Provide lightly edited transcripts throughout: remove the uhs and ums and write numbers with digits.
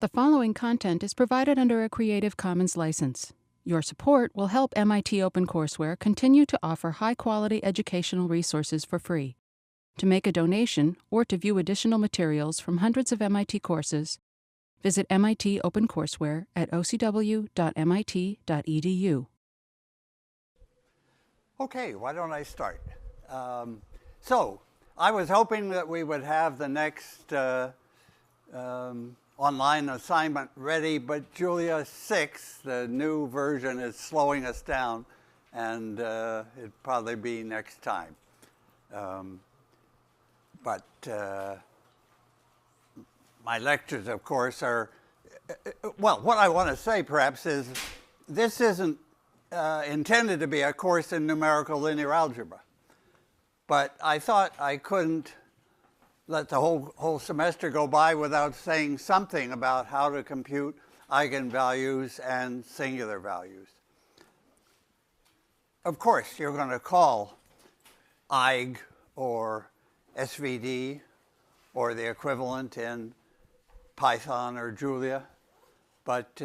The following content is provided under a Creative Commons license. Your support will help MIT OpenCourseware continue to offer high-quality educational resources for free. To make a donation or to view additional materials from hundreds of MIT courses, visit MIT OpenCourseware at ocw.mit.edu. Okay, why don't I start? So I was hoping that we would have the next online assignment ready, but Julia 6, the new version, is slowing us down, and it'll probably be next time. But my lectures, of course, are, well, what I want to say perhaps is this isn't intended to be a course in numerical linear algebra. But I thought I couldn't let the whole semester go by without saying something about how to compute eigenvalues and singular values. Of course, you're going to call Eig or SVD or the equivalent in Python or Julia, but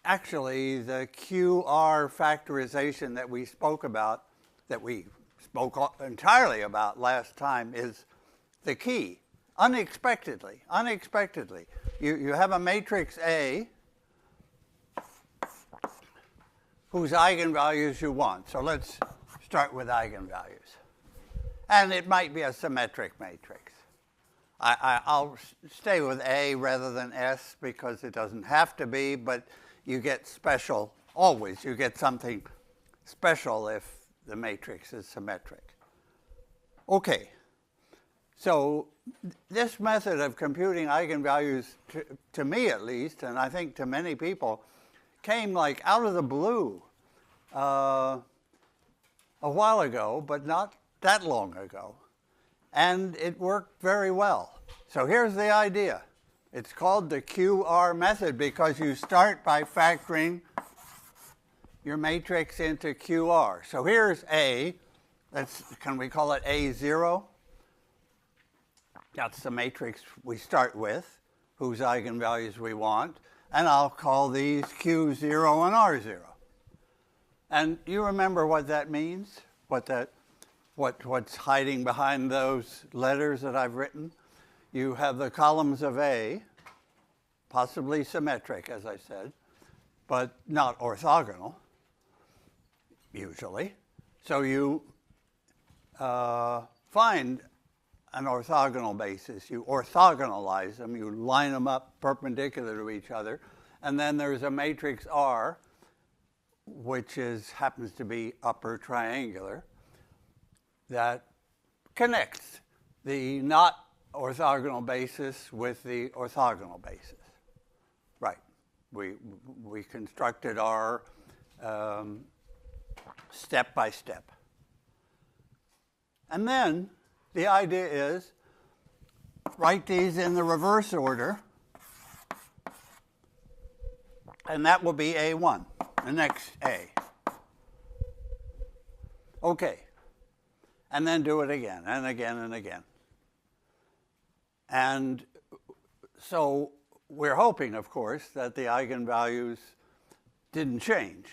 actually the QR factorization that we spoke about, that we spoke entirely about last time, is the key. Unexpectedly. You have a matrix A whose eigenvalues you want. So let's start with eigenvalues. And it might be a symmetric matrix. I'll stay with A rather than S because it doesn't have to be, but you get special, always. You get something special if the matrix is symmetric. Okay, so this method of computing eigenvalues, to me at least, and I think to many people, came like out of the blue a while ago, but not that long ago. And it worked very well. So here's the idea. It's called the QR method because you start by factoring your matrix into QR. So here's A. Can we call it A0? That's the matrix we start with, whose eigenvalues we want. And I'll call these Q0 and R0. And you remember what that means? What's hiding behind those letters that I've written? You have the columns of A, possibly symmetric, as I said, but not orthogonal, usually. So you find an orthogonal basis. You orthogonalize them. You line them up perpendicular to each other. And then there's a matrix R, which happens to be upper triangular, that connects the not orthogonal basis with the orthogonal basis. Right. We constructed our step by step. And then the idea is write these in the reverse order, and that will be A1, the next A. Okay. And then do it again, and again, and again. And so we're hoping, of course, that the eigenvalues didn't change.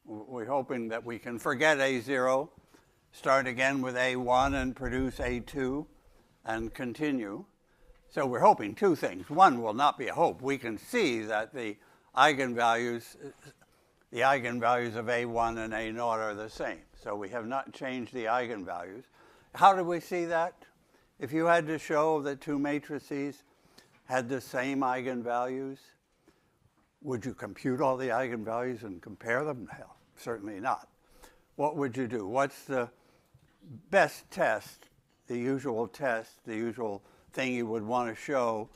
We're hoping that we can forget A0, start again with A1 and produce A2, and continue. So we're hoping two things. One will not be a hope. We can see that the eigenvalues of A1 and A0 are the same. So we have not changed the eigenvalues. How do we see that? If you had to show that two matrices had the same eigenvalues, would you compute all the eigenvalues and compare them? Hell, certainly not. What would you do? What's the best test, the usual test, the usual thing you would want to show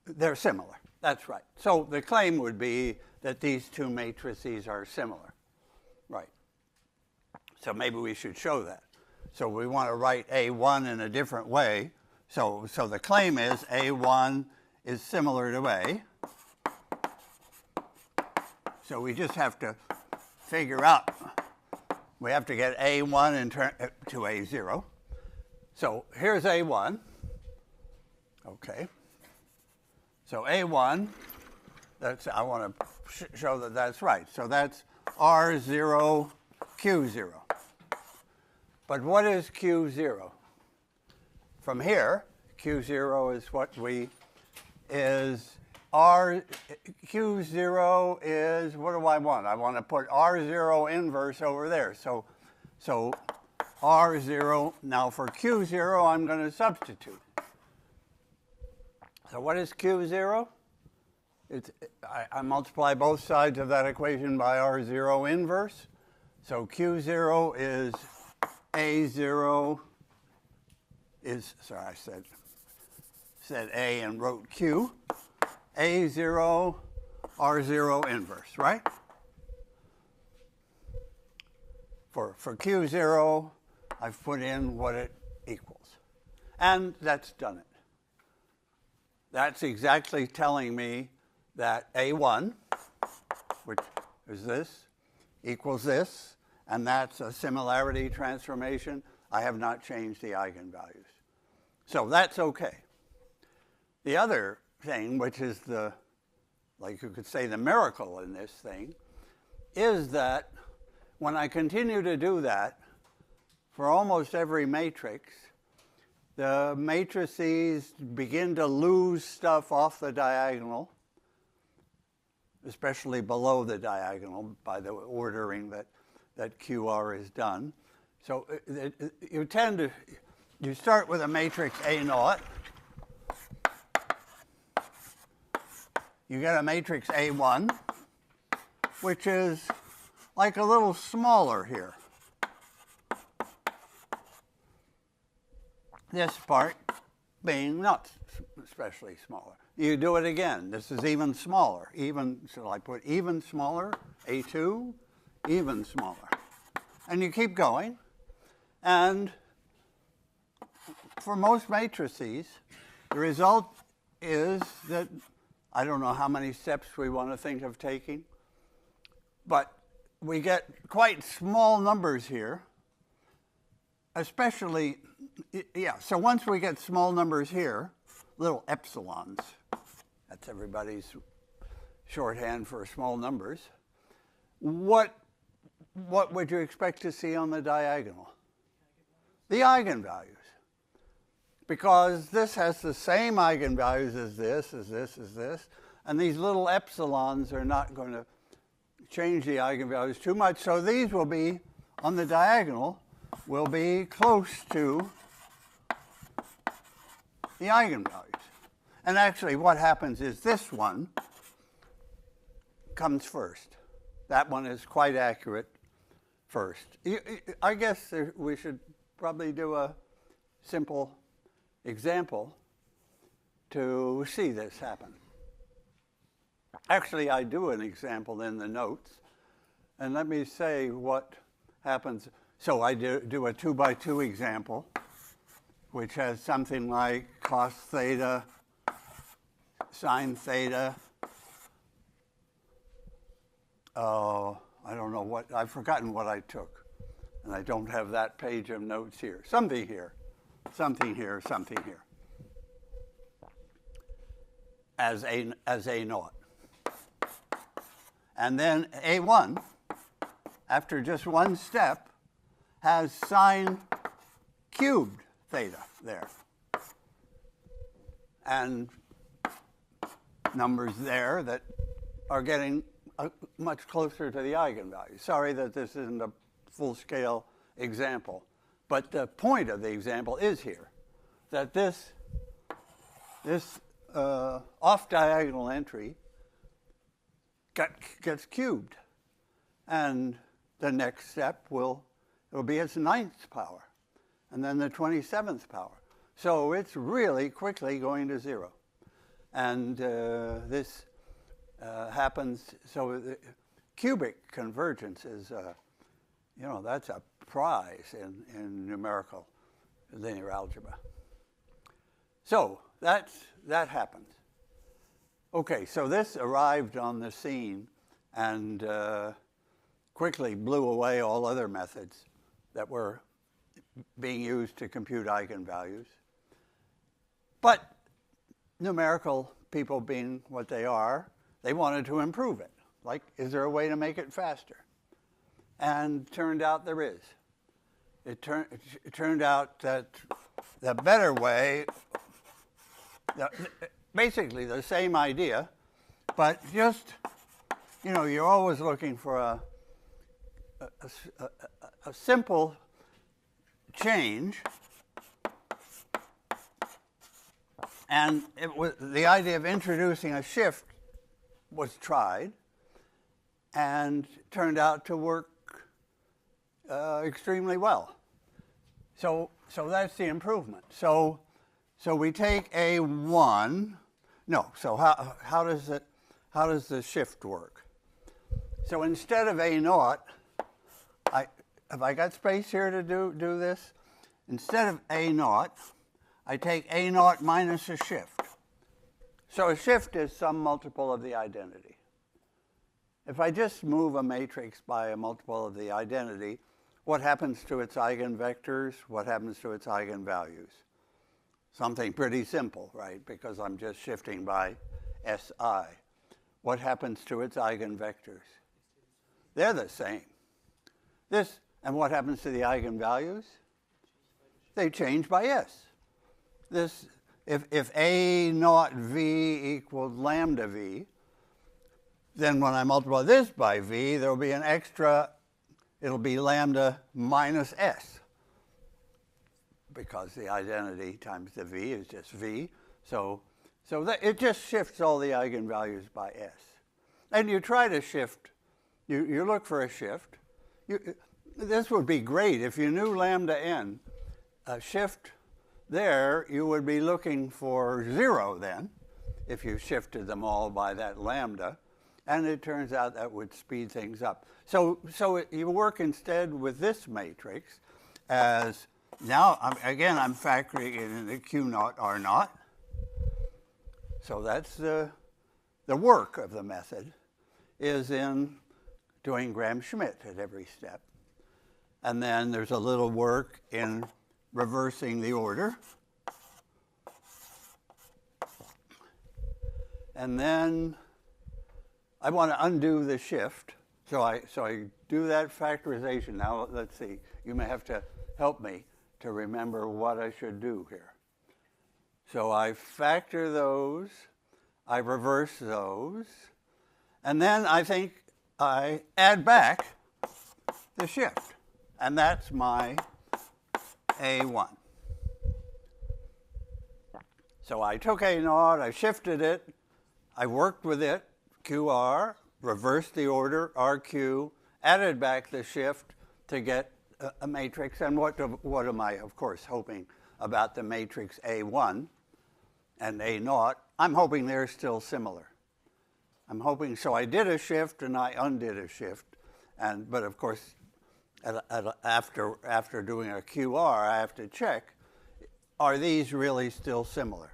they're similar? That's right. So the claim would be that these two matrices are similar. Right. So maybe we should show that. So we want to write A1 in a different way. So the claim is A1 is similar to A. So we just have to figure out, we have to get A1 to A0. So here's A1. Okay. So A1, I want to show that that's right. So that's R0, Q0. But what is Q0? From here, Q0 is Q0 is, what do I want? I want to put R0 inverse over there. So R0, now for Q0, I'm going to substitute. So what is Q0? I multiply both sides of that equation by R0 inverse. So Q0 is A0 is, sorry, I said A and wrote Q. A0, R0 inverse, right? For Q0, I've put in what it equals. And that's done it. That's exactly telling me that A1, which is this, equals this, and that's a similarity transformation. I have not changed the eigenvalues. So that's okay. The other thing, which is like you could say the miracle in this thing, is that when I continue to do that for almost every matrix, the matrices begin to lose stuff off the diagonal, especially below the diagonal by the ordering that QR is done. So you start with a matrix A0. You get a matrix A1, which is like a little smaller here. This part being not especially smaller. You do it again. This is even smaller. So I put even smaller, A2, even smaller. And you keep going. And for most matrices, the result is that I don't know how many steps we want to think of taking, but we get quite small numbers here, especially, yeah, so once we get small numbers here, little epsilons, that's everybody's shorthand for small numbers, what would you expect to see on the diagonal? The eigenvalues. Because this has the same eigenvalues as this, and these little epsilons are not going to change the eigenvalues too much. So these will be, on the diagonal, will be close to the eigenvalues. And actually what happens is this one comes first. That one is quite accurate first. I guess we should probably do a simple example to see this happen. Actually, I do an example in the notes, and let me say what happens. So I do a 2-by-2 example, which has something like cos theta, sine theta. I don't know what, I've forgotten what I took, and I don't have that page of notes here. Something here. Something here, something here, as A0. And then A1, after just one step, has sine cubed theta there. And numbers there that are getting much closer to the eigenvalue. Sorry that this isn't a full-scale example. But the point of the example is here, that this off-diagonal entry gets cubed. And the next step will be its 9th power, and then the 27th power. So it's really quickly going to 0. And this happens, so the cubic convergence is, that's a prize in numerical linear algebra. So that happens. Okay, so this arrived on the scene and quickly blew away all other methods that were being used to compute eigenvalues. But numerical people being what they are, they wanted to improve it. Like, is there a way to make it faster? And turned out there is. It turned out that the better way, basically the same idea, but just, you know, you're always looking for a simple change. And the idea of introducing a shift was tried and turned out to work extremely well. So that's the improvement. So we take A1. No. So how does the shift work? So instead of A0, have I got space here to do this? Instead of A0, I take A0 minus a shift. So a shift is some multiple of the identity. If I just move a matrix by a multiple of the identity, what happens to its eigenvectors? What happens to its eigenvalues? Something pretty simple, right? Because I'm just shifting by SI. What happens to its eigenvectors? They're the same. And what happens to the eigenvalues? They change by S. If A naught V equals lambda V, then when I multiply this by V, there will be an extra, it'll be lambda minus S, because the identity times the V is just V. So it just shifts all the eigenvalues by S. And you try to shift, you look for a shift. This would be great if you knew lambda n. A shift there, you would be looking for 0 then, if you shifted them all by that lambda. And it turns out that would speed things up. So you work instead with this matrix as, now, I'm factoring it into Q0, R0. So that's the work of the method, is in doing Gram-Schmidt at every step. And then there's a little work in reversing the order. And then I want to undo the shift. So I do that factorization. Now let's see. You may have to help me to remember what I should do here. So I factor those. I reverse those. And then I think I add back the shift. And that's my A1. So I took A0, I shifted it, I worked with it, QR, reversed the order, RQ, added back the shift to get a matrix. And what am I, of course, hoping about the matrix A1 and A0? I'm hoping they're still similar. I'm hoping, so I did a shift and I undid a shift. But of course, after doing a QR, I have to check, are these really still similar?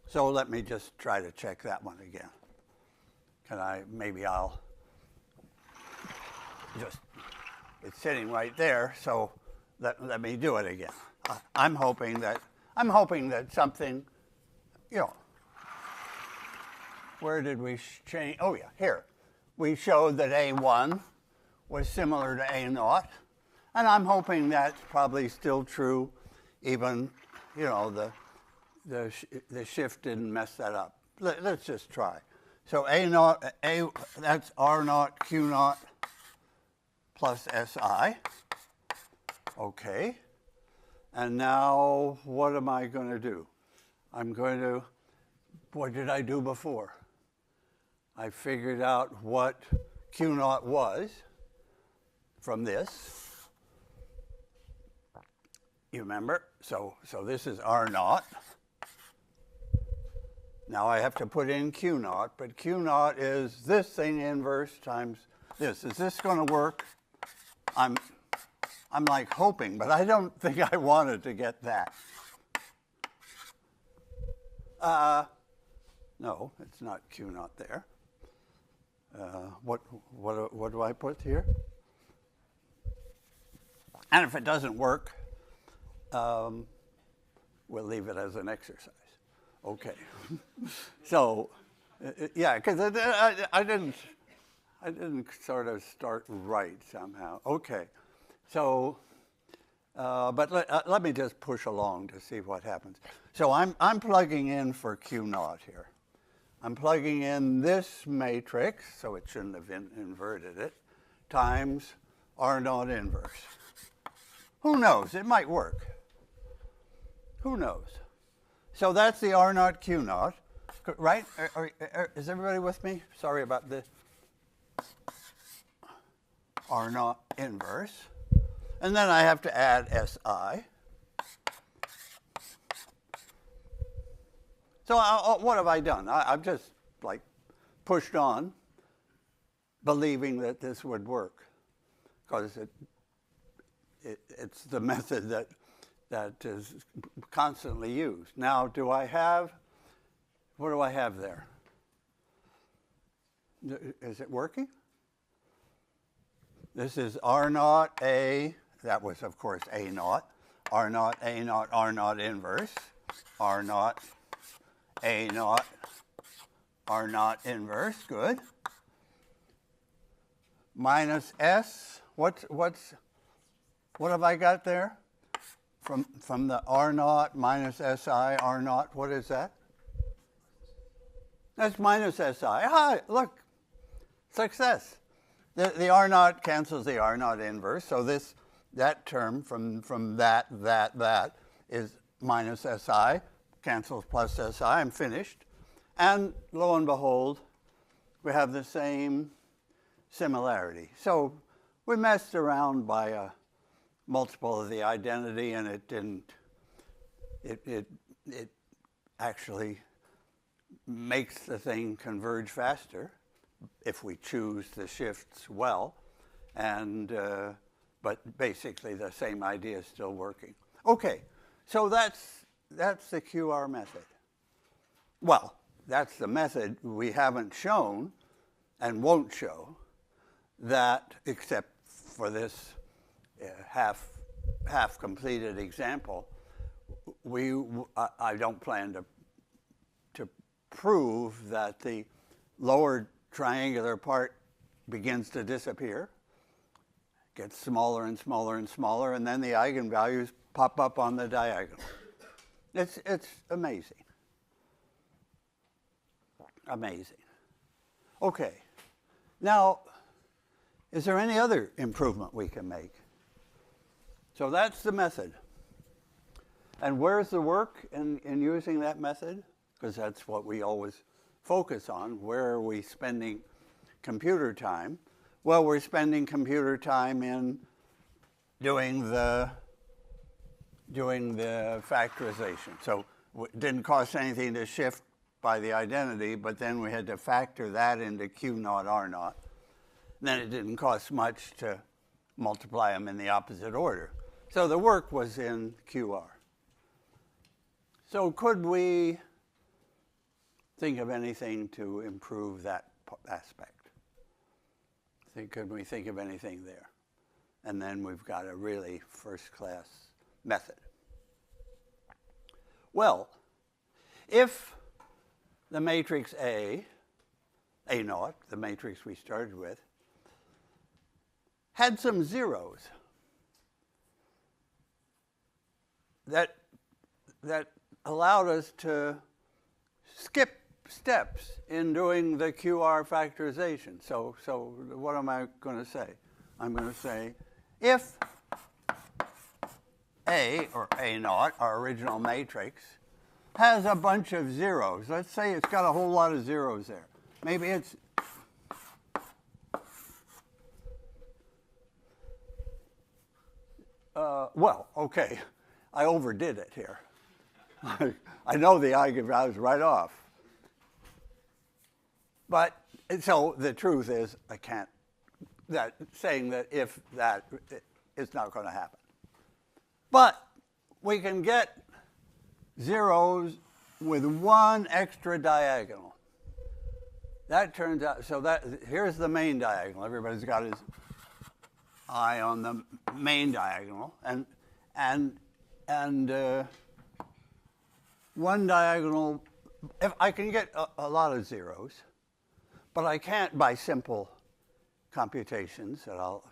So let me just try to check that one again. Maybe I'll just, it's sitting right there, so let me do it again. I'm hoping that something, where did we change? Oh yeah, here. We showed that A1 was similar to A0, and I'm hoping that's probably still true, even, the shift didn't mess that up. Let's just try. So A0, that's R0, Q0 plus SI. Okay. And now what am I going to do? What did I do before? I figured out what Q0 was from this. You remember? So this is R0. Now I have to put in Q0, but Q0 is this thing inverse times this. Is this going to work? I'm like hoping, but I don't think I wanted to get that. No, it's not Q0 there. What do I put here? And if it doesn't work, we'll leave it as an exercise. Okay. So, yeah, because I didn't sort of start right somehow. Okay. So, but let me just push along to see what happens. So I'm plugging in for Q naught here. I'm plugging in this matrix, so it shouldn't have inverted it, times R naught inverse. Who knows? It might work. Who knows? So that's the R naught Q naught, right? Is everybody with me? Sorry about this. R naught inverse. And then I have to add SI. So what have I done? I've just like pushed on, believing that this would work, because it's the method that is constantly used. Now, what do I have there? Is it working? This is R naught A, that was of course A naught, R naught, A naught, R naught inverse, R naught, A naught, R naught inverse, good. Minus S, what have I got there? From the R naught minus SI, R naught, what is that? That's minus SI. Hi, look, success. The R naught cancels the R naught inverse, so that term from that is minus SI, cancels plus SI, I'm finished. And lo and behold, we have the same similarity. So we messed around by a multiple of the identity, and it didn't, it actually makes the thing converge faster if we choose the shifts well, and but basically the same idea is still working. Okay, so that's the QR method. Well, that's the method we haven't shown and won't show, that except for this half completed example, I don't plan to prove that the lower triangular part begins to disappear, gets smaller and smaller and smaller, and then the eigenvalues pop up on the diagonal. It's amazing. Amazing. Okay. Now, is there any other improvement we can make? So that's the method. And where's the work in using that method? Because that's what we always focus on. Where are we spending computer time? Well, we're spending computer time in doing the factorization. So it didn't cost anything to shift by the identity, but then we had to factor that into Q naught R naught. Then it didn't cost much to multiply them in the opposite order. So the work was in QR. So could we think of anything to improve that aspect? Could we think of anything there? And then we've got a really first-class method. Well, if the matrix A naught, the matrix we started with, had some zeros that allowed us to skip steps in doing the QR factorization. So what am I going to say? I'm going to say, if A, or A naught, our original matrix, has a bunch of zeros, let's say it's got a whole lot of zeros there. Maybe it's well, okay, I overdid it here. I know the eigenvalues right off. But, so the truth is, I can't, saying that if that, it's not going to happen. But we can get zeros with one extra diagonal. That turns out, so here's the main diagonal. Everybody's got his eye on the main diagonal. And one diagonal if I can get a lot of zeros, but I can't by simple computations, and I'll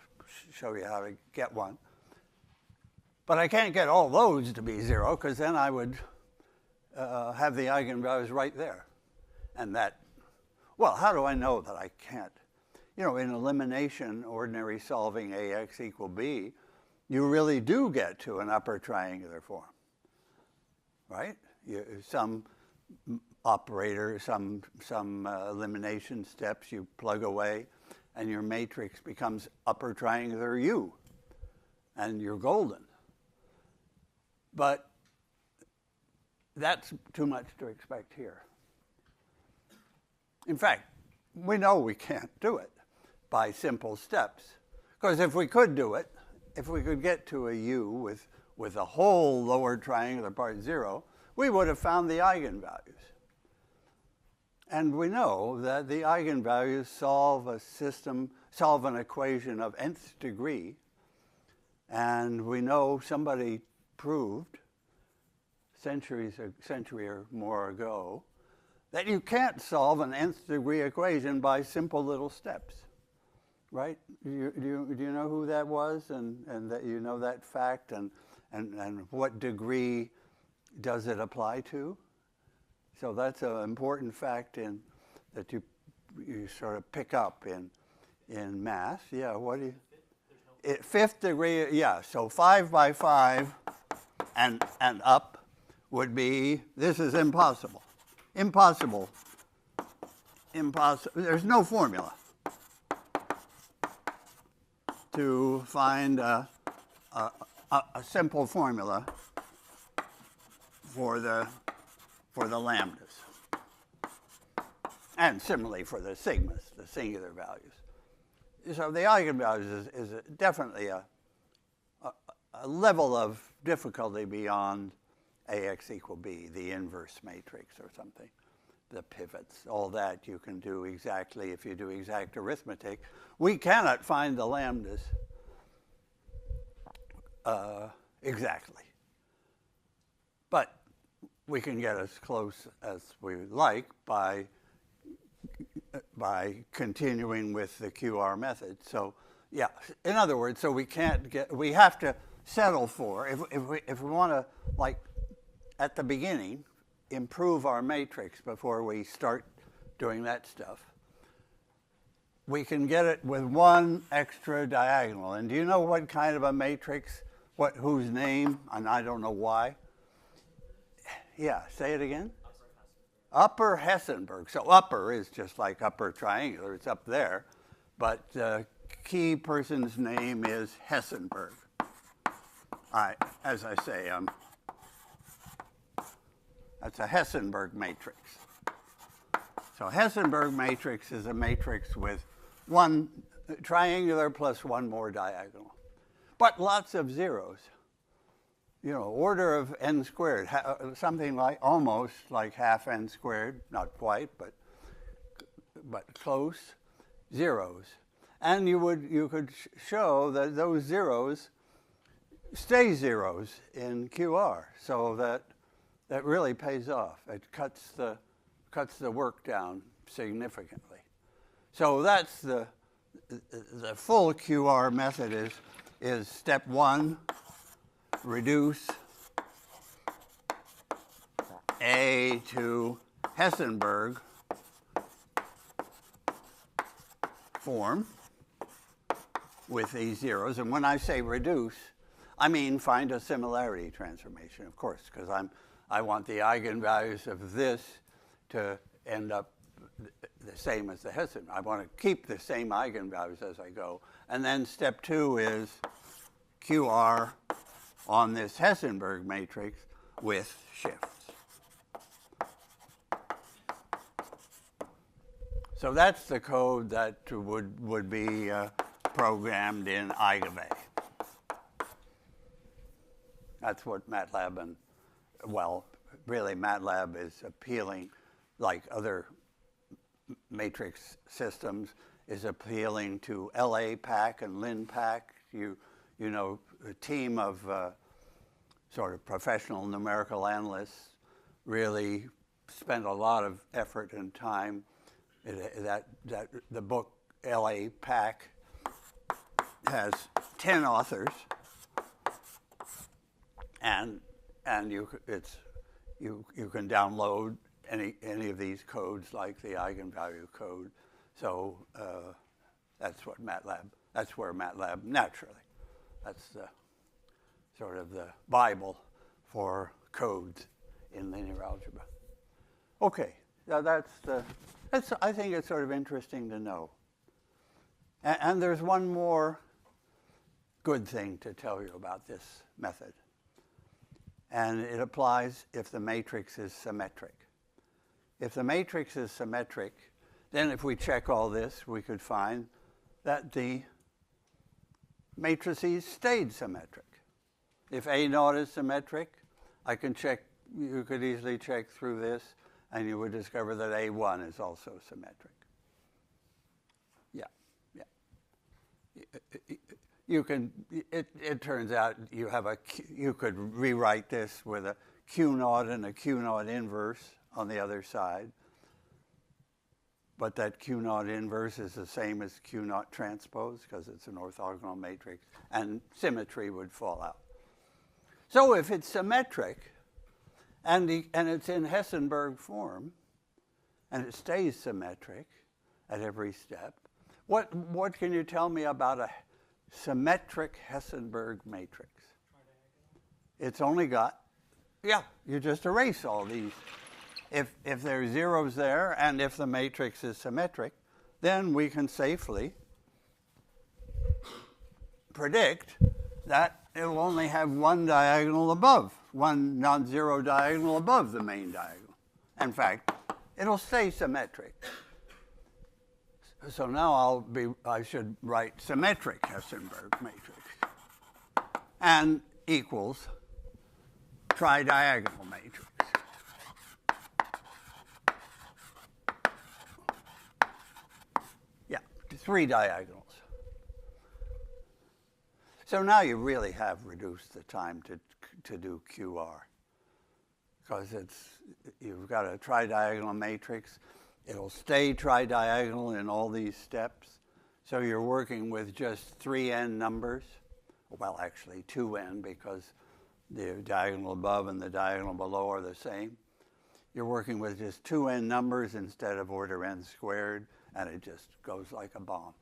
show you how to get one. But I can't get all those to be 0, because then I would have the eigenvalues right there. And that, well, how do I know that I can't? You know, in elimination, ordinary solving AX equal B, you really do get to an upper triangular form, right? Some operator, some elimination steps you plug away, and your matrix becomes upper triangular U, and you're golden. But that's too much to expect here. In fact, we know we can't do it by simple steps. Because if we could do it, if we could get to a U with a whole lower triangular part 0, we would have found the eigenvalues. And we know that the eigenvalues solve an equation of nth degree. And we know somebody proved a century or more ago that you can't solve an nth degree equation by simple little steps, right? Do you know who that was, and that you know that fact, and what degree does it apply to? So that's an important fact that you sort of pick up in math. Yeah, what do you? Fifth degree, yeah. So 5 by 5 and up would be, this is impossible. Impossible. There's no formula to find a simple formula for the lambdas. And similarly for the sigmas, the singular values. So the eigenvalues is definitely a level of difficulty beyond AX equal B, the inverse matrix or something, the pivots, all that you can do exactly if you do exact arithmetic. We cannot find the lambdas exactly. But we can get as close as we like by continuing with the QR method. So yeah, in other words, so we have to settle for, if we want to, like, at the beginning, improve our matrix before we start doing that stuff, we can get it with one extra diagonal. And do you know what kind of a matrix, whose name, and I don't know why? Yeah, say it again. Upper Hessenberg. So upper is just like upper triangular. It's up there. But the key person's name is Hessenberg. As I say, that's a Hessenberg matrix. So Hessenberg matrix is a matrix with one triangular plus one more diagonal. But lots of zeros. You know, order of n squared, something like almost like half n squared, not quite, but close, zeros. And you could show that those zeros stay zeros in QR, so that really pays off. It cuts the work down significantly. So that's the full QR method is step 1. Reduce A to Hessenberg form with these zeros. And when I say reduce, I mean find a similarity transformation, of course, because I want the eigenvalues of this to end up the same as the Hessen. I want to keep the same eigenvalues as I go. And then step 2 is QR on this Hessenberg matrix with shifts. So that's the code that would be programmed in Eigenvalues. That's what MATLAB and, well, really MATLAB is appealing, like other matrix systems, is appealing to LA-PAC and LIN-PAC. You know, a team of sort of professional numerical analysts really spent a lot of effort and time. The book L.A. Pack has 10 authors, and you can download any of these codes, like the eigenvalue code. So that's where MATLAB naturally. That's the sort of the Bible for codes in linear algebra. Okay, now I think it's sort of interesting to know. And there's one more good thing to tell you about this method. And it applies if the matrix is symmetric. If the matrix is symmetric, then if we check all this, we could find that the matrices stayed symmetric. If A0 is symmetric, you could easily check through this, and you would discover that A1 is also symmetric. Yeah. It turns out you could rewrite this with a Q0 and a Q0 inverse on the other side. But that Q0 inverse is the same as Q0 transpose because it's an orthogonal matrix, and symmetry would fall out. So if it's symmetric, and it's in Hessenberg form, and it stays symmetric at every step, what can you tell me about a symmetric Hessenberg matrix? It's only got, you just erase all these. If there's zeros there, and if the matrix is symmetric, then we can safely predict that it will only have one diagonal above, one non-zero diagonal above the main diagonal. In fact, it'll stay symmetric. So now I should write symmetric Hessenberg matrix, and equals tridiagonal matrix. Yeah, 3 diagonals. So now you really have reduced the time to do QR, because you've got a tridiagonal matrix. It'll stay tridiagonal in all these steps. So you're working with just 3n numbers. Well, actually 2n, because the diagonal above and the diagonal below are the same. You're working with just 2n numbers instead of order n squared, and it just goes like a bomb.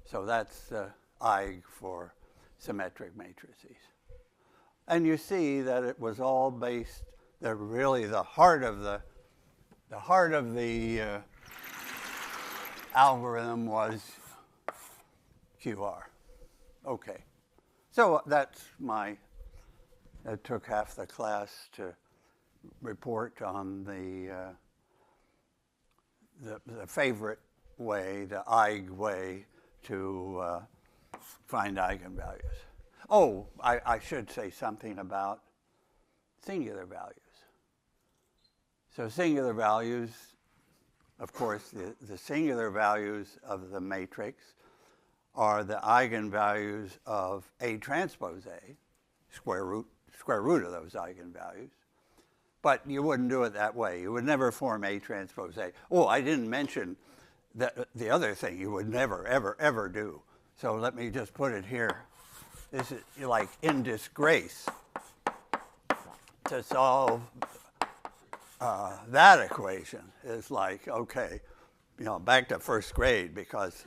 So that's the Eig for symmetric matrices. And you see that it was all based, that really the heart of the algorithm was QR. Okay. So it took half the class to report on the favorite way, the Eig way to find eigenvalues. Oh, I should say something about singular values. So singular values, of course, the singular values of the matrix are the eigenvalues of A transpose A, square root of those eigenvalues. But you wouldn't do it that way. You would never form A transpose A. Oh, I didn't mention the other thing you would never, ever, ever do. So let me just put it here. This is like in disgrace to solve that equation. Is like, okay, back to first grade, because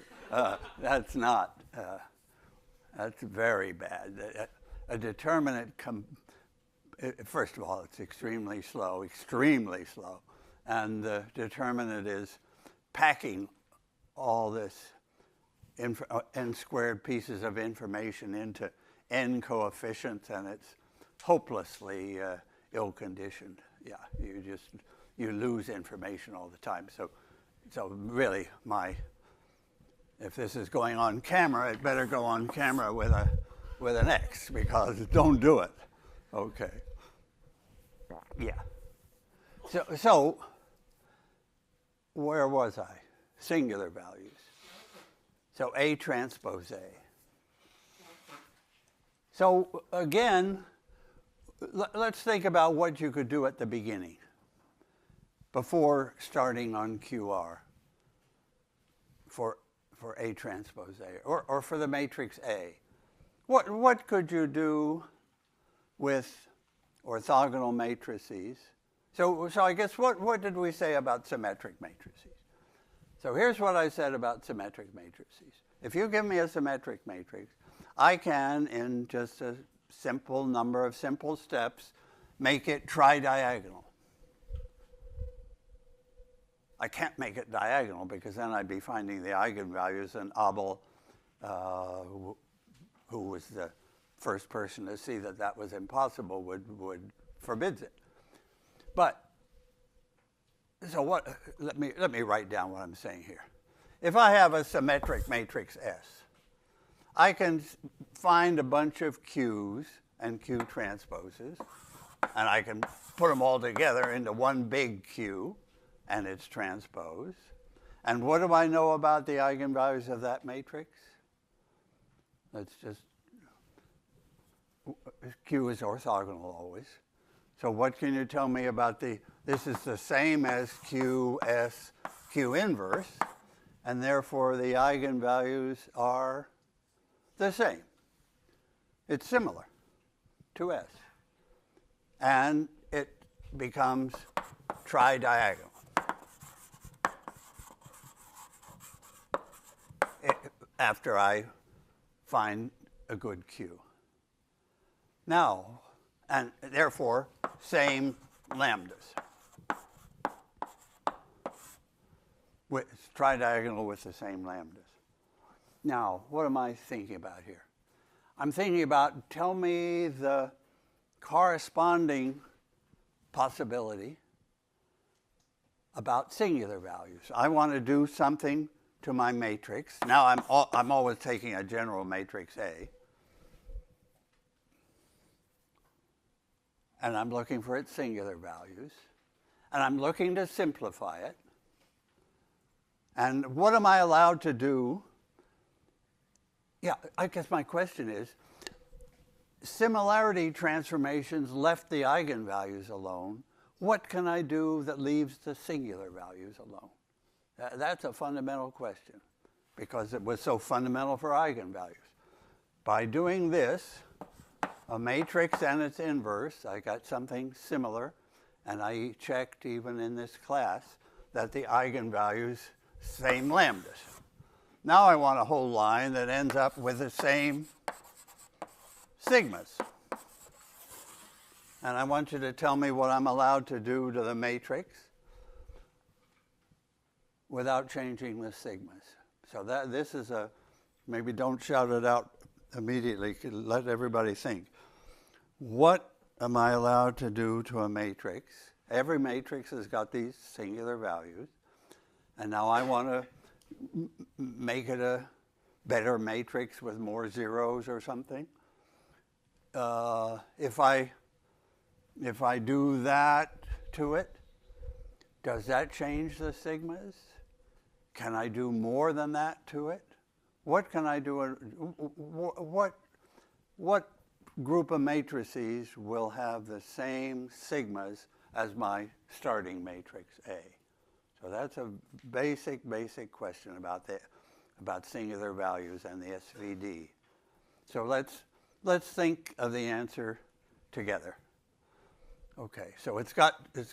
that's not, that's very bad. A determinant, first of all, it's extremely slow. And the determinant is packing all this n squared pieces of information into n coefficients, and it's hopelessly ill-conditioned. Yeah, you lose information all the time. So really, if this is going on camera, it better go on camera with an X, because don't do it. Okay. Yeah. So where was I? Singular values. So A transpose A. So again, let's think about what you could do at the beginning. before starting on QR for A transpose A, or for the matrix A. What could you do with orthogonal matrices? So I guess what did we say about symmetric matrices? So here's what I said about symmetric matrices. If you give me a symmetric matrix, I can, in just a simple number of simple steps, make it tridiagonal. I can't make it diagonal because then I'd be finding the eigenvalues, and Abel, who was the first person to see that that was impossible, would forbids it. But so what? Let me write down what I'm saying here. If I have a symmetric matrix S, I can find a bunch of Q's and Q transposes, and I can put them all together into one big Q and its transpose. And what do I know about the eigenvalues of that matrix? Let's just, Q is orthogonal always. So what can you tell me about this is the same as QS, Q inverse, and therefore the eigenvalues are the same. It's similar to S. And it becomes tridiagonal. After I find a good Q. Now, and therefore, same lambdas. It's tridiagonal with the same lambdas. Now, what am I thinking about here? I'm thinking about, tell me the corresponding possibility about singular values. I want to do something to my matrix. Now I'm always taking a general matrix A, and I'm looking for its singular values, and I'm looking to simplify it. And what am I allowed to do? Yeah, I guess my question is, similarity transformations left the eigenvalues alone. What can I do that leaves the singular values alone? That's a fundamental question, because it was so fundamental for eigenvalues. By doing this, a matrix and its inverse, I got something similar, and I checked even in this class that the eigenvalues, same lambdas. Now I want a whole line that ends up with the same sigmas. And I want you to tell me what I'm allowed to do to the matrix without changing the sigmas. So this is maybe don't shout it out immediately, let everybody think. What am I allowed to do to a matrix? Every matrix has got these singular values, and now I want to make it a better matrix with more zeros or something. If I do that to it, does that change the sigmas? Can I do more than that to it? What can I do? What group of matrices will have the same sigmas as my starting matrix A? So that's a basic question about singular values and the SVD. So let's think of the answer together. Okay, so it's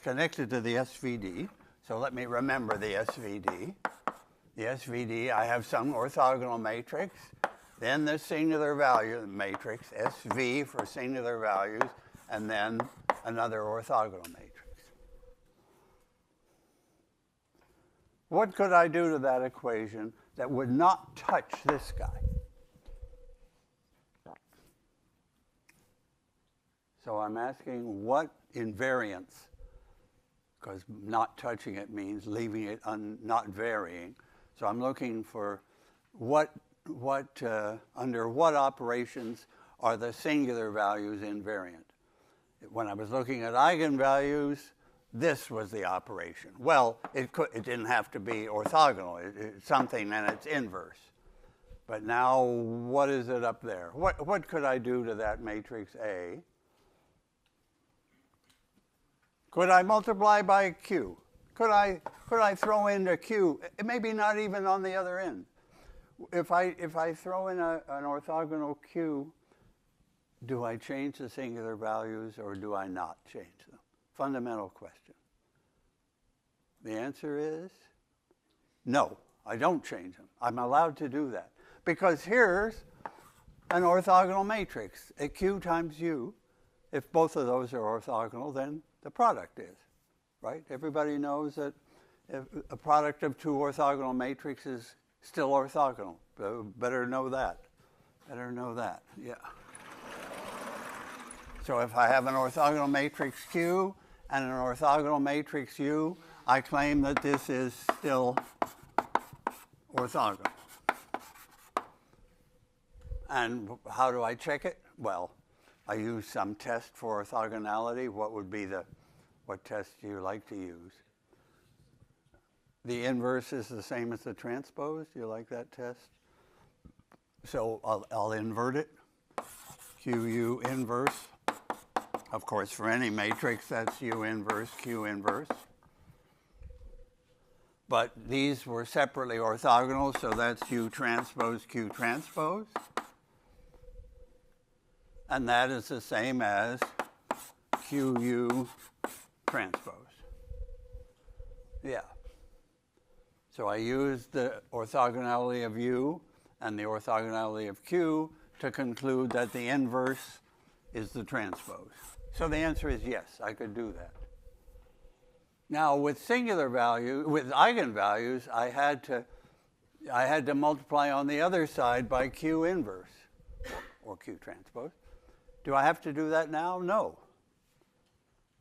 connected to the SVD. So let me remember the SVD. The SVD, I have some orthogonal matrix, then the singular value matrix, SV for singular values, and then another orthogonal matrix. What could I do to that equation that would not touch this guy? So I'm asking what invariance, because not touching it means leaving it not varying. So I'm looking for under what operations are the singular values invariant. When I was looking at eigenvalues, this was the operation. Well, it didn't have to be orthogonal. It's something and its inverse. But now, what is it up there? What could I do to that matrix A? Could I multiply by Q? Could I throw in a Q? Maybe not even on the other end. If I throw in an orthogonal Q, do I change the singular values or do I not change them? Fundamental question. The answer is no, I don't change them. I'm allowed to do that. Because here's an orthogonal matrix, a Q times U. If both of those are orthogonal, then the product is, right? Everybody knows that if a product of two orthogonal matrices is still orthogonal. Better know that. Better know that, yeah. So if I have an orthogonal matrix Q and an orthogonal matrix U, I claim that this is still orthogonal. And how do I check it? Well, I use some test for orthogonality. What test do you like to use? The inverse is the same as the transpose. Do you like that test? So I'll invert it. QU inverse. Of course, for any matrix, that's U inverse, Q inverse. But these were separately orthogonal, so that's U transpose, Q transpose. And that is the same as QU transpose. Yeah. So I use the orthogonality of U and the orthogonality of Q to conclude that the inverse is the transpose. So the answer is yes, I could do that. Now with eigenvalues, I had to multiply on the other side by Q inverse or Q transpose. Do I have to do that now? No.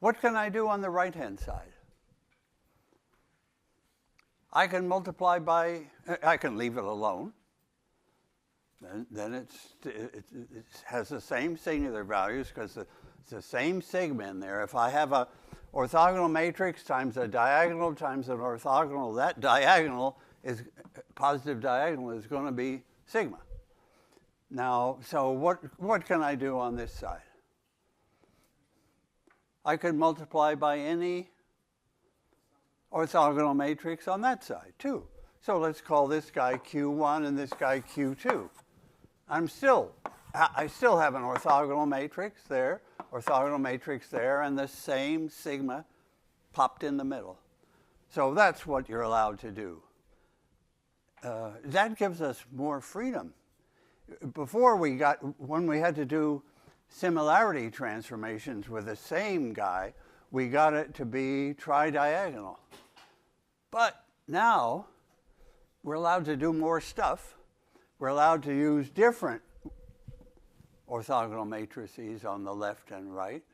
What can I do on the right-hand side? I can multiply by, I can leave it alone. Then it has the same singular values because it's the same sigma in there. If I have a orthogonal matrix times a diagonal times an orthogonal, that diagonal is, positive diagonal is going to be sigma. Now, so what can I do on this side? I could multiply by any orthogonal matrix on that side, too. So let's call this guy Q1 and this guy Q2. I still have an orthogonal matrix there, and the same sigma popped in the middle. So that's what you're allowed to do. That gives us more freedom. Before when we had to do similarity transformations with the same guy, we got it to be tridiagonal. But now we're allowed to do more stuff. We're allowed to use different orthogonal matrices on the left and right.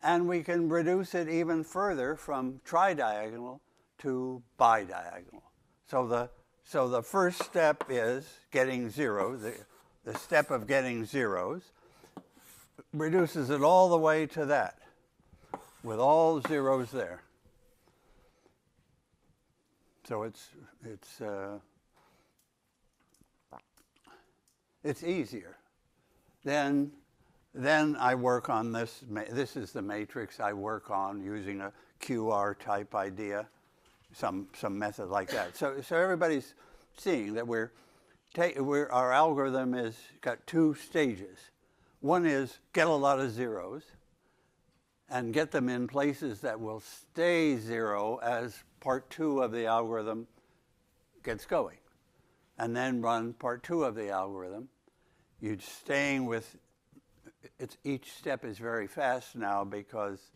And we can reduce it even further from tridiagonal to bidiagonal. So the first step is getting zero. The step of getting zeros reduces it all the way to that, with all zeros there. So it's easier. Then I work on this. This is the matrix I work on using a QR type idea, some method like that. So everybody's seeing that our algorithm is got two stages. One is get a lot of zeros and get them in places that will stay zero as part two of the algorithm gets going. And then run part two of the algorithm. You're staying with, each step is very fast now because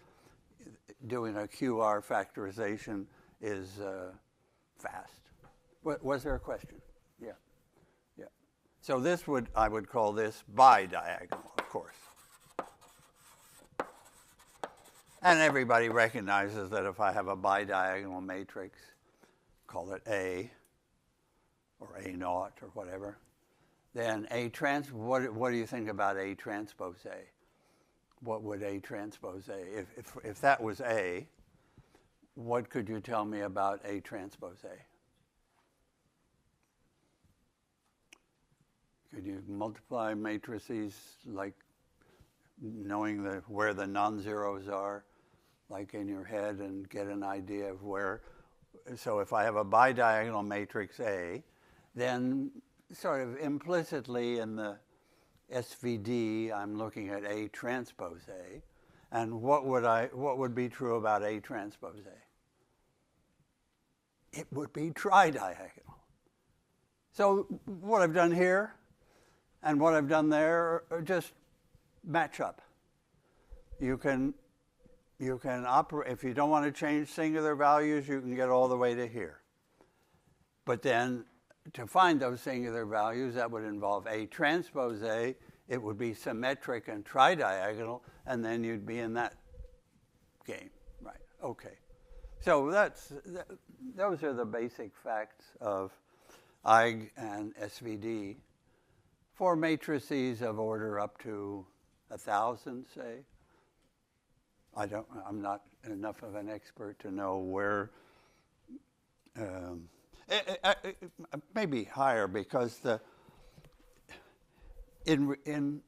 doing a QR factorization is fast. Was there a question? Yeah. So I would call this bidiagonal, of course. And everybody recognizes that if I have a bidiagonal matrix, call it A, or A naught, or whatever, then what do you think about A transpose A? What would A transpose A? If that was A, what could you tell me about A transpose A? Could you multiply matrices like knowing where the non-zeros are? like in your head and get an idea of where. So if I have a bidiagonal matrix A, then sort of implicitly in the SVD, I'm looking at A transpose A. And what would be true about A transpose A? It would be tridiagonal. So what I've done here and what I've done there are just match up. You can operate, if you don't want to change singular values, you can get all the way to here. But then to find those singular values, that would involve A transpose A. It would be symmetric and tridiagonal, and then you'd be in that game. Right, okay. So those are the basic facts of Eig and SVD for matrices of order up to 1,000, say. I'm not enough of an expert to know where, maybe higher, because in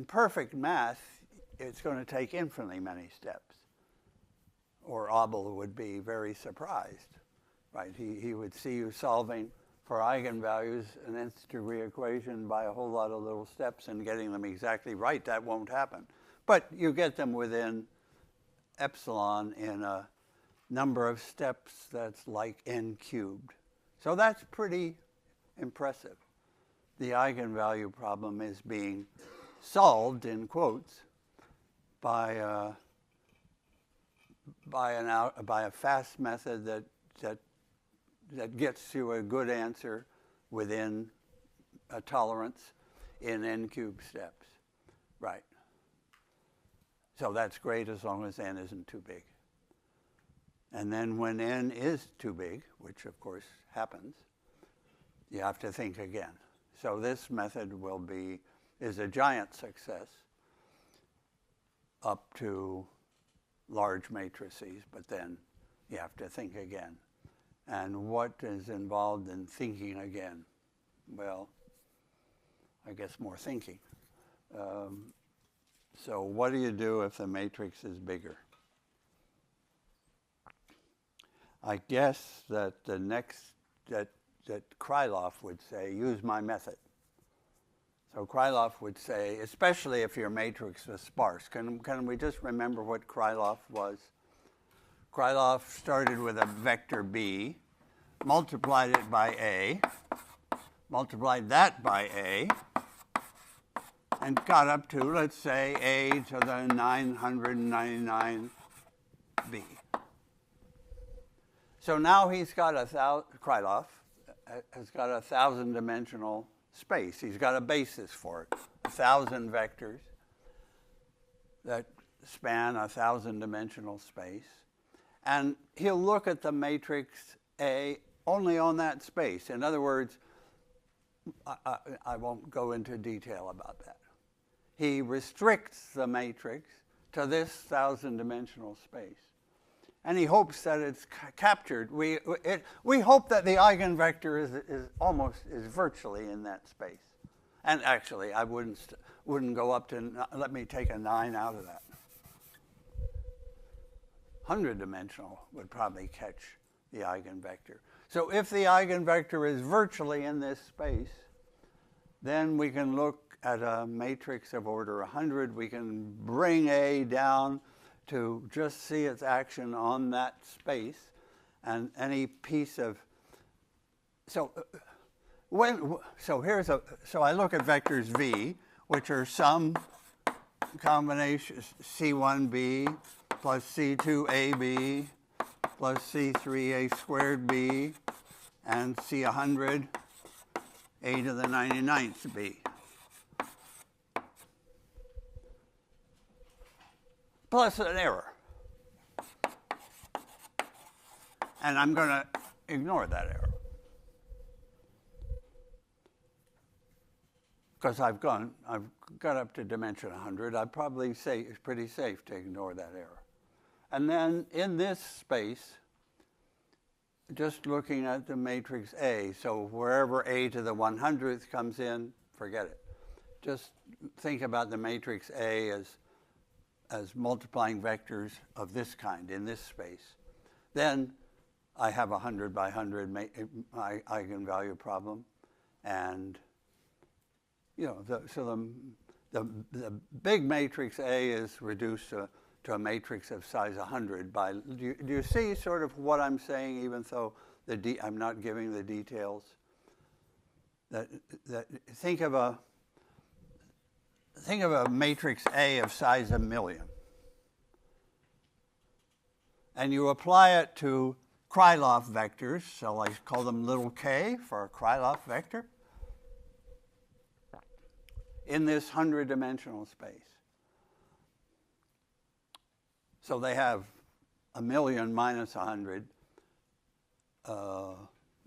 perfect math, it's going to take infinitely many steps, or Abel would be very surprised, right? He would see you solving for eigenvalues an nth degree equation by a whole lot of little steps and getting them exactly right. That won't happen. But you get them within epsilon in a number of steps that's like n cubed. So that's pretty impressive. The eigenvalue problem is being solved, in quotes, by a fast method that gets you a good answer within a tolerance in n cubed steps. Right. So that's great as long as n isn't too big. And then when n is too big, which of course happens, you have to think again. So this method is a giant success up to large matrices, but then you have to think again. And what is involved in thinking again? Well, I guess more thinking. So what do you do if the matrix is bigger? I guess that that Krylov would say, use my method. So Krylov would say, especially if your matrix was sparse. Can we just remember what Krylov was? Krylov started with a vector B, multiplied it by A, multiplied that by A, and got up to, let's say, A to the 999B. So now he's got Krylov has got a 1,000-dimensional space. He's got a basis for it, 1,000 vectors that span a 1,000-dimensional space. And he'll look at the matrix A only on that space. In other words, I won't go into detail about that. He restricts the matrix to this 1,000-dimensional space. And he hopes that it's captured. We hope that the eigenvector is virtually in that space. And actually, I wouldn't go up to, let me take a 9 out of that. 100-dimensional would probably catch the eigenvector. So if the eigenvector is virtually in this space, then we can look at a matrix of order 100. We can bring A down to just see its action on that space, and any piece of so I look at vectors V, which are some combination C1b plus C2ab plus C3a squared b and C100 a to the 99th b. Plus an error. And I'm going to ignore that error. Because I've got up to dimension 100. I'd probably say it's pretty safe to ignore that error. And then in this space, just looking at the matrix A, so wherever A to the 100th comes in, forget it. Just think about the matrix A as as multiplying vectors of this kind in this space, then I have a 100 by 100 eigenvalue problem, and the big matrix A is reduced to a matrix of size 100 by. Do you see sort of what I'm saying, even though I'm not giving the details? Think of a matrix A of size 1,000,000, and you apply it to Krylov vectors, so I call them little k for a Krylov vector, in this 100-dimensional space. So they have 1,000,000 minus 100,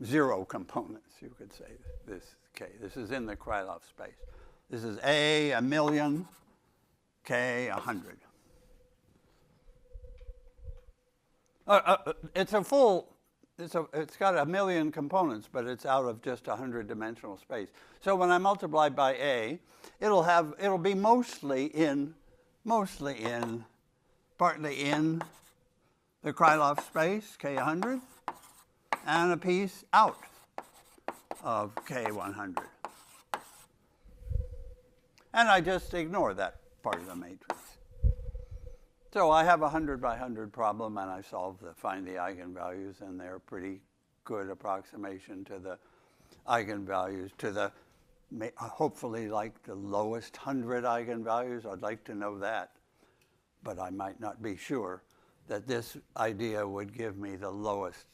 0 components, you could say, this k. This is in the Krylov space. This is A, 1,000,000, K, 100. It's got 1,000,000 components, but it's out of just a 100-dimensional space. So when I multiply by A, it'll be partly in the Krylov space, K100, and a piece out of K100. And I just ignore that part of the matrix. So I have a 100 by 100 problem, and I find the eigenvalues, and they're a pretty good approximation to the eigenvalues, to hopefully like the lowest 100 eigenvalues. I'd like to know that, but I might not be sure that this idea would give me the lowest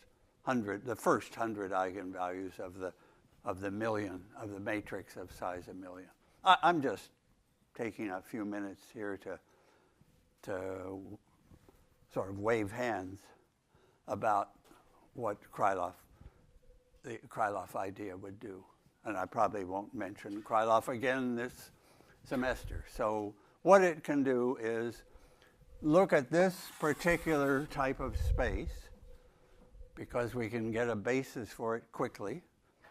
100, the first 100 eigenvalues of the matrix of size 1,000,000. I'm just taking a few minutes here to sort of wave hands about what the Krylov idea would do. And I probably won't mention Krylov again this semester. So what it can do is look at this particular type of space, because we can get a basis for it quickly,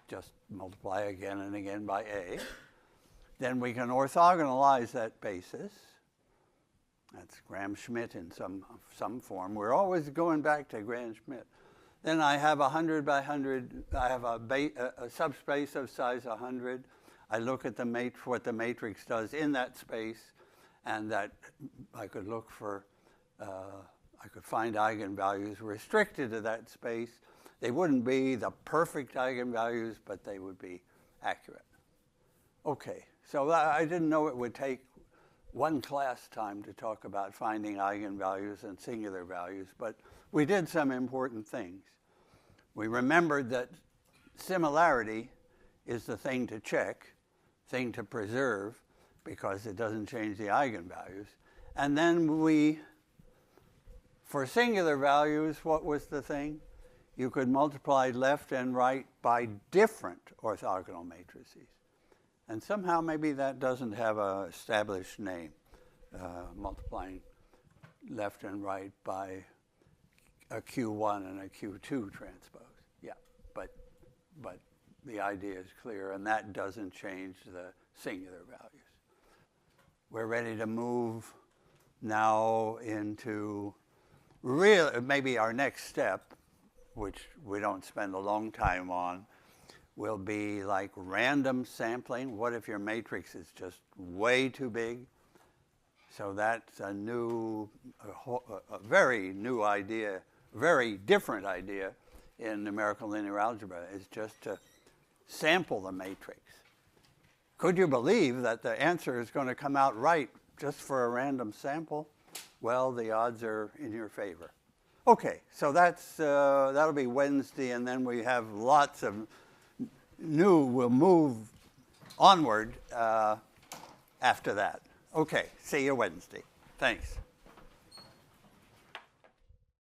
just multiply again and again by A. Then we can orthogonalize that basis. That's Gram-Schmidt in some form. We're always going back to Gram-Schmidt. Then I have 100 by 100. I have a subspace of size 100. I look at what the matrix does in that space, and that I could look for. I could find eigenvalues restricted to that space. They wouldn't be the perfect eigenvalues, but they would be accurate. Okay, so I didn't know it would take one class time to talk about finding eigenvalues and singular values, but we did some important things. We remembered that similarity is the thing to check, thing to preserve, because it doesn't change the eigenvalues. And then for singular values, what was the thing? You could multiply left and right by different orthogonal matrices. And somehow maybe that doesn't have an established name, multiplying left and right by a Q1 and a Q2 transpose. Yeah, but the idea is clear, and that doesn't change the singular values. We're ready to move now into maybe our next step, which we don't spend a long time on, will be like random sampling. What if your matrix is just way too big? So that's a very new idea, very different idea in numerical linear algebra, is just to sample the matrix. Could you believe that the answer is going to come out right just for a random sample? Well, the odds are in your favor. Okay, so that'll be Wednesday, and then we have lots of we'll move onward after that. Okay, see you Wednesday. Thanks.